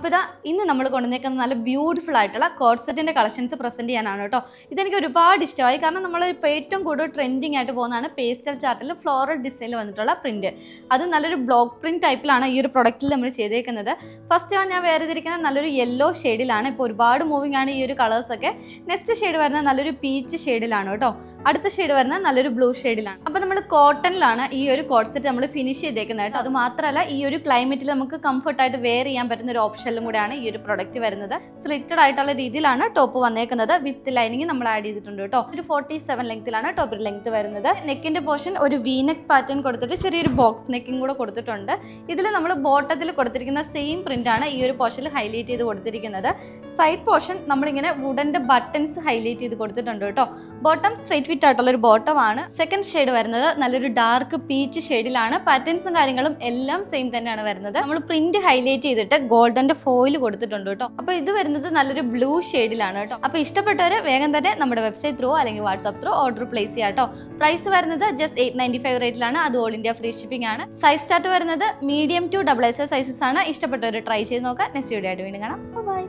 അപ്പോൾ ഇതാ ഇന്ന് നമ്മൾ കൊണ്ടുവന്നേക്കുന്ന നല്ല ബ്യൂട്ടിഫുൾ ആയിട്ടുള്ള കോഡ് സെറ്റിൻ്റെ കളക്ഷൻസ് പ്രസൻറ്റ് ചെയ്യാനാണ് കേട്ടോ. ഇതെനിക്ക് ഒരുപാട് ഇഷ്ടമായി. കാരണം നമ്മൾ ഇപ്പോൾ ഏറ്റവും കൂടുതൽ ട്രെൻഡിങ് ആയിട്ട് പോകുന്നതാണ് പേസ്റ്റൽ ചാർട്ടിൽ ഫ്ലോറൽ ഡിസൈനിൽ വന്നിട്ടുള്ള പ്രിൻറ്റ്. അത് നല്ലൊരു ബ്ലോക്ക് പ്രിൻറ്റ് ടൈപ്പിലാണ് ഈ ഒരു പ്രൊഡക്റ്റിൽ നമ്മൾ ചെയ്തേക്കുന്നത്. ഫസ്റ്റ് ഞാൻ വേർതിരിക്കുന്നത് നല്ലൊരു യെല്ലോ ഷെയ്ഡിലാണ്. ഇപ്പോൾ ഒരുപാട് മൂവിങ് ആണ് ഈ ഒരു കളേഴ്സൊക്കെ. നെക്സ്റ്റ് ഷെയ്ഡ് വരുന്നത് നല്ലൊരു പീച്ച് ഷെയ്ഡിലാണ് കേട്ടോ. അടുത്ത ഷെയ്ഡ് വരുന്നത് നല്ലൊരു ബ്ലൂ ഷെയ്ഡിലാണ്. അപ്പോൾ നമ്മൾ കോട്ടണിലാണ് ഈ ഒരു കോഡ് സെറ്റ് നമ്മൾ ഫിനിഷ് ചെയ്തേക്കുന്നത് കേട്ടോ. അത് മാത്രമല്ല ഈ ഒരു ക്ലൈമറ്റിൽ നമുക്ക് കംഫർട്ടായിട്ട് വെയർ ചെയ്യാൻ പറ്റുന്ന ഒരു ഓപ്ഷനിലും കൂടെയാണ് ഈ ഒരു പ്രൊഡക്റ്റ് വരുന്നത്. സ്ലിറ്റഡ് ആയിട്ടുള്ള രീതിയിലാണ് ടോപ്പ് വന്നേക്കുന്നത്. വിത്ത് ലൈനിങ് നമ്മൾ ആഡ് ചെയ്തിട്ടുണ്ട് കേട്ടോ. ഒരു 47 ലെങ്ത്തിലാണ് ടോപ്പിൽ ലെങ്ത് വരുന്നത്. നെക്കിന്റെ പോർഷൻ ഒരു വീനെക്ക് പാറ്റേൺ കൊടുത്തിട്ട് ചെറിയൊരു ബോക്സ് നെക്കിംഗ് കൂടെ കൊടുത്തിട്ടുണ്ട്. ഇതിൽ നമ്മൾ ബോട്ടത്തിൽ കൊടുത്തിരിക്കുന്ന സെയിം പ്രിന്റ് ആണ് ഈ ഒരു പോർഷനിൽ ഹൈലൈറ്റ് ചെയ്ത് കൊടുത്തിരിക്കുന്നത്. സൈഡ് പോർഷൻ നമ്മളിങ്ങനെ വുഡന്റെ ബട്ടൺസ് ഹൈലൈറ്റ് ചെയ്ത് കൊടുത്തിട്ടുണ്ട് കേട്ടോ. ബോട്ടം സ്ട്രൈറ്റ് ഫിറ്റ് ആയിട്ടുള്ള ഒരു ബോട്ടം ആണ്. സെക്കൻഡ് ഷെയ്ഡ് വരുന്നത് നല്ലൊരു ഡാർക്ക് പീച്ച് ഷെയ്ഡിലാണ്. പാറ്റേൺസും കാര്യങ്ങളും എല്ലാം സെയിം തന്നെയാണ് വരുന്നത്. നമ്മൾ പ്രിന്റ് ഹൈലൈറ്റ് ചെയ്തിട്ട് ഗോൾഡന്റെ ഫോയിൽ കൊടുത്തിട്ടുണ്ട് കേട്ടോ. അപ്പോൾ ഇത് വരുന്നത് നല്ലൊരു ബ്ലൂ ഷെയ്ഡിലാണ് കേട്ടോ. അപ്പോൾ ഇഷ്ടപ്പെട്ടവർ വേഗം തന്നെ നമ്മുടെ വെബ്സൈറ്റ് ത്രൂ അല്ലെങ്കിൽ വാട്സ്ആപ്പ് ത്രൂ ഓർഡർ പ്ലേസ് ചെയ്യാം കേട്ടോ. പ്രൈസ് വരുന്നത് ജസ്റ്റ് 895 റേറ്റിലാണ്. അത് ഓൾ ഇന്ത്യ ഫ്രീ ഷിപ്പിംഗ് ആണ്. സൈസ് സ്റ്റാർട്ട് വരുന്നത് മീഡിയം ടു XXL സൈസസ് ആണ്. ഇഷ്ടപ്പെട്ടവർ ട്രൈ ചെയ്ത് നോക്കാം. നെക്സ്റ്റ് വീഡിയോ ആയിട്ട് വീണ്ടും കാണാം. ബൈ.